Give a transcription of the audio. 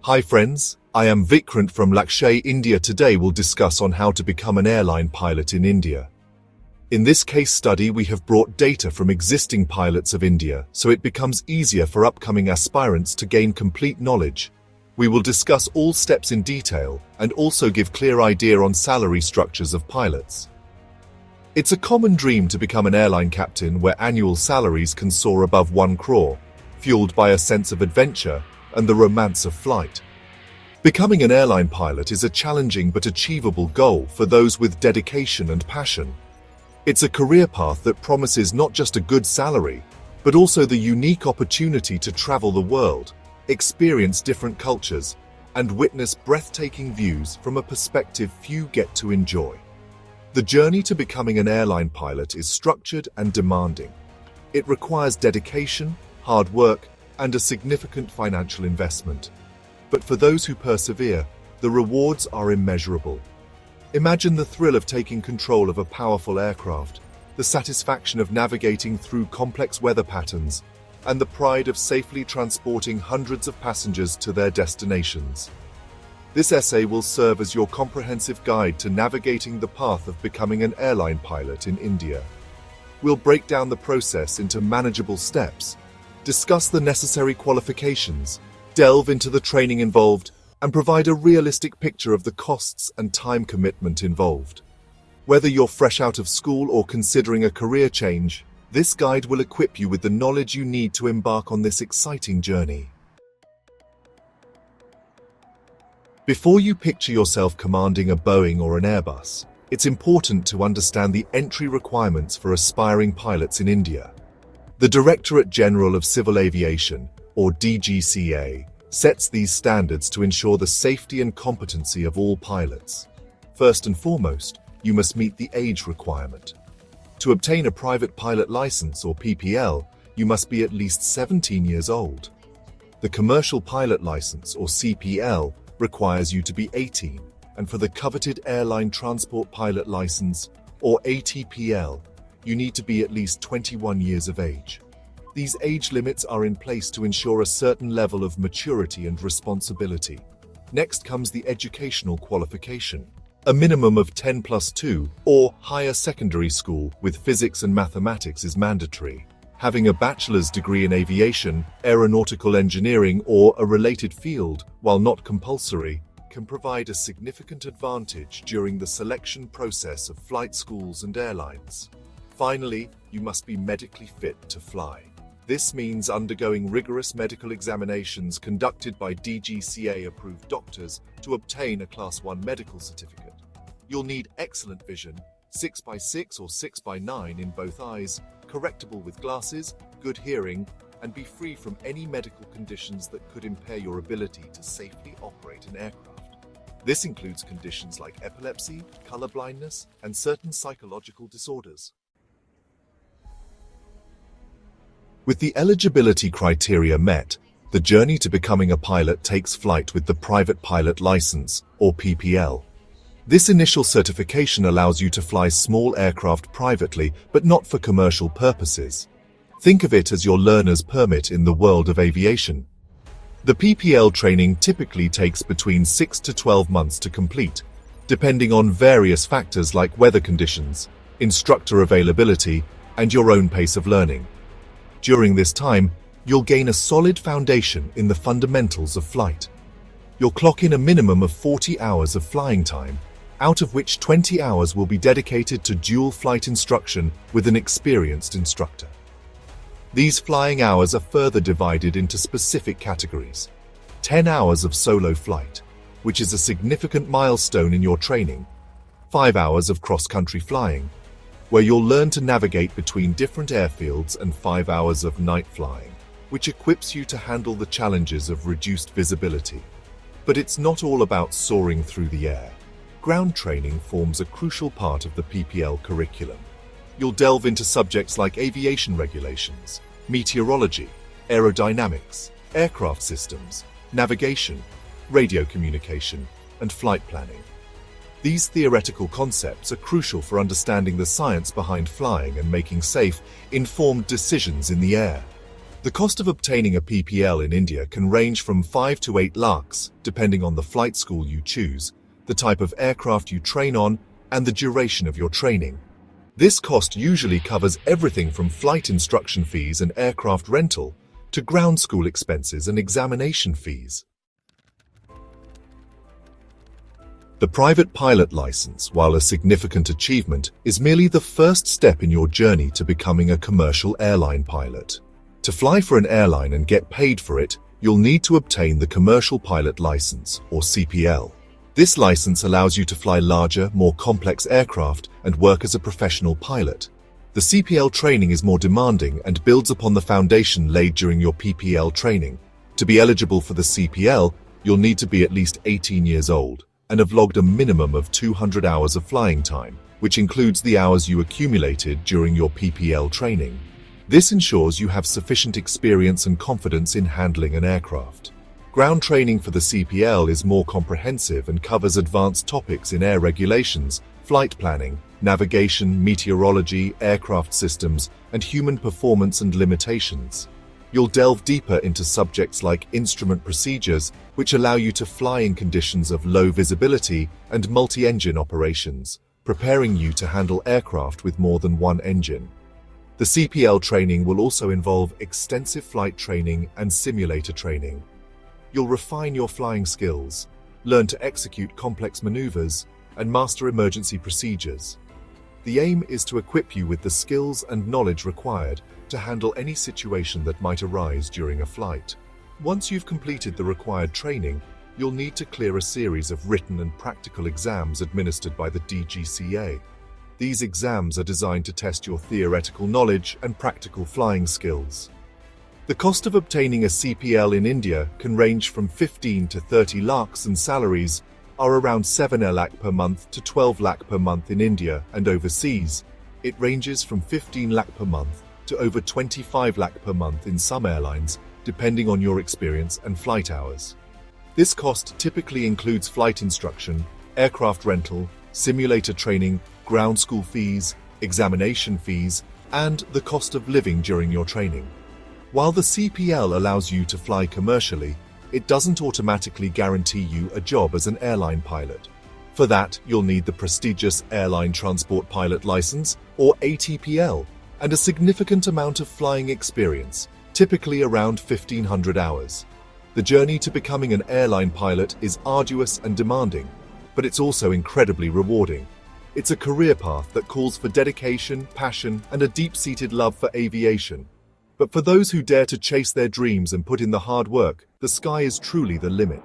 Hi friends, I am Vikrant from Lakshay, India. Today we'll discuss on how to become an airline pilot in India. In this case study, we have brought data from existing pilots of India, so it becomes easier for upcoming aspirants to gain complete knowledge. We will discuss all steps in detail and also give clear idea on salary structures of pilots. It's a common dream to become an airline captain where annual salaries can soar above 1 crore, fueled by a sense of adventure and the romance of flight. Becoming an airline pilot is a challenging but achievable goal for those with dedication and passion. It's a career path that promises not just a good salary, but also the unique opportunity to travel the world, experience different cultures, and witness breathtaking views from a perspective few get to enjoy. The journey to becoming an airline pilot is structured and demanding. It requires dedication, hard work, and a significant financial investment. But for those who persevere, the rewards are immeasurable. Imagine the thrill of taking control of a powerful aircraft, the satisfaction of navigating through complex weather patterns, and the pride of safely transporting hundreds of passengers to their destinations. This essay will serve as your comprehensive guide to navigating the path of becoming an airline pilot in India. We'll break down the process into manageable steps, discuss the necessary qualifications, delve into the training involved, and provide a realistic picture of the costs and time commitment involved. Whether you're fresh out of school or considering a career change, this guide will equip you with the knowledge you need to embark on this exciting journey. Before you picture yourself commanding a Boeing or an Airbus, it's important to understand the entry requirements for aspiring pilots in India. The Directorate General of Civil Aviation, or DGCA, sets these standards to ensure the safety and competency of all pilots. First and foremost, you must meet the age requirement. To obtain a private pilot license, or PPL, you must be at least 17 years old. The Commercial Pilot License, or CPL, requires you to be 18, and for the coveted Airline Transport Pilot License, or ATPL, you need to be at least 21 years of age. These age limits are in place to ensure a certain level of maturity and responsibility. Next comes the educational qualification. A minimum of 10+2 or higher secondary school with physics and mathematics is mandatory. Having a bachelor's degree in aviation, aeronautical engineering, or a related field, while not compulsory, can provide a significant advantage during the selection process of flight schools and airlines. Finally, you must be medically fit to fly. This means undergoing rigorous medical examinations conducted by DGCA-approved doctors to obtain a Class 1 medical certificate. You'll need excellent vision, 6x6 or 6x9 in both eyes, correctable with glasses, good hearing, and be free from any medical conditions that could impair your ability to safely operate an aircraft. This includes conditions like epilepsy, color blindness, and certain psychological disorders. With the eligibility criteria met, the journey to becoming a pilot takes flight with the Private Pilot License, or PPL. This initial certification allows you to fly small aircraft privately, but not for commercial purposes. Think of it as your learner's permit in the world of aviation. The PPL training typically takes between 6 to 12 months to complete, depending on various factors like weather conditions, instructor availability, and your own pace of learning. During this time, you'll gain a solid foundation in the fundamentals of flight. You'll clock in a minimum of 40 hours of flying time, out of which 20 hours will be dedicated to dual flight instruction with an experienced instructor. These flying hours are further divided into specific categories. 10 hours of solo flight, which is a significant milestone in your training. 5 hours of cross-country flying, where you'll learn to navigate between different airfields, and 5 hours of night flying, which equips you to handle the challenges of reduced visibility. But it's not all about soaring through the air. Ground training forms a crucial part of the PPL curriculum. You'll delve into subjects like aviation regulations, meteorology, aerodynamics, aircraft systems, navigation, radio communication, and flight planning. These theoretical concepts are crucial for understanding the science behind flying and making safe, informed decisions in the air. The cost of obtaining a PPL in India can range from 5 to 8 lakhs, depending on the flight school you choose, the type of aircraft you train on, and the duration of your training. This cost usually covers everything from flight instruction fees and aircraft rental to ground school expenses and examination fees. The private pilot license, while a significant achievement, is merely the first step in your journey to becoming a commercial airline pilot. To fly for an airline and get paid for it, you'll need to obtain the Commercial Pilot License, or CPL. This license allows you to fly larger, more complex aircraft and work as a professional pilot. The CPL training is more demanding and builds upon the foundation laid during your PPL training. To be eligible for the CPL, you'll need to be at least 18 years old and have logged a minimum of 200 hours of flying time, which includes the hours you accumulated during your PPL training. This ensures you have sufficient experience and confidence in handling an aircraft. Ground training for the CPL is more comprehensive and covers advanced topics in air regulations, flight planning, navigation, meteorology, aircraft systems, and human performance and limitations. You'll delve deeper into subjects like instrument procedures, which allow you to fly in conditions of low visibility, and multi-engine operations, preparing you to handle aircraft with more than one engine. The CPL training will also involve extensive flight training and simulator training. You'll refine your flying skills, learn to execute complex maneuvers, and master emergency procedures. The aim is to equip you with the skills and knowledge required to handle any situation that might arise during a flight. Once you've completed the required training, you'll need to clear a series of written and practical exams administered by the DGCA. These exams are designed to test your theoretical knowledge and practical flying skills. The cost of obtaining a CPL in India can range from 15 to 30 lakhs, and salaries are around 7 lakh per month to 12 lakh per month in India, and overseas, it ranges from 15 lakh per month to over 25 lakh per month in some airlines, depending on your experience and flight hours. This cost typically includes flight instruction, aircraft rental, simulator training, ground school fees, examination fees, and the cost of living during your training. While the CPL allows you to fly commercially, it doesn't automatically guarantee you a job as an airline pilot. For that, you'll need the prestigious Airline Transport Pilot License, or ATPL, and a significant amount of flying experience, typically around 1,500 hours. The journey to becoming an airline pilot is arduous and demanding, but it's also incredibly rewarding. It's a career path that calls for dedication, passion, and a deep-seated love for aviation. But for those who dare to chase their dreams and put in the hard work, the sky is truly the limit.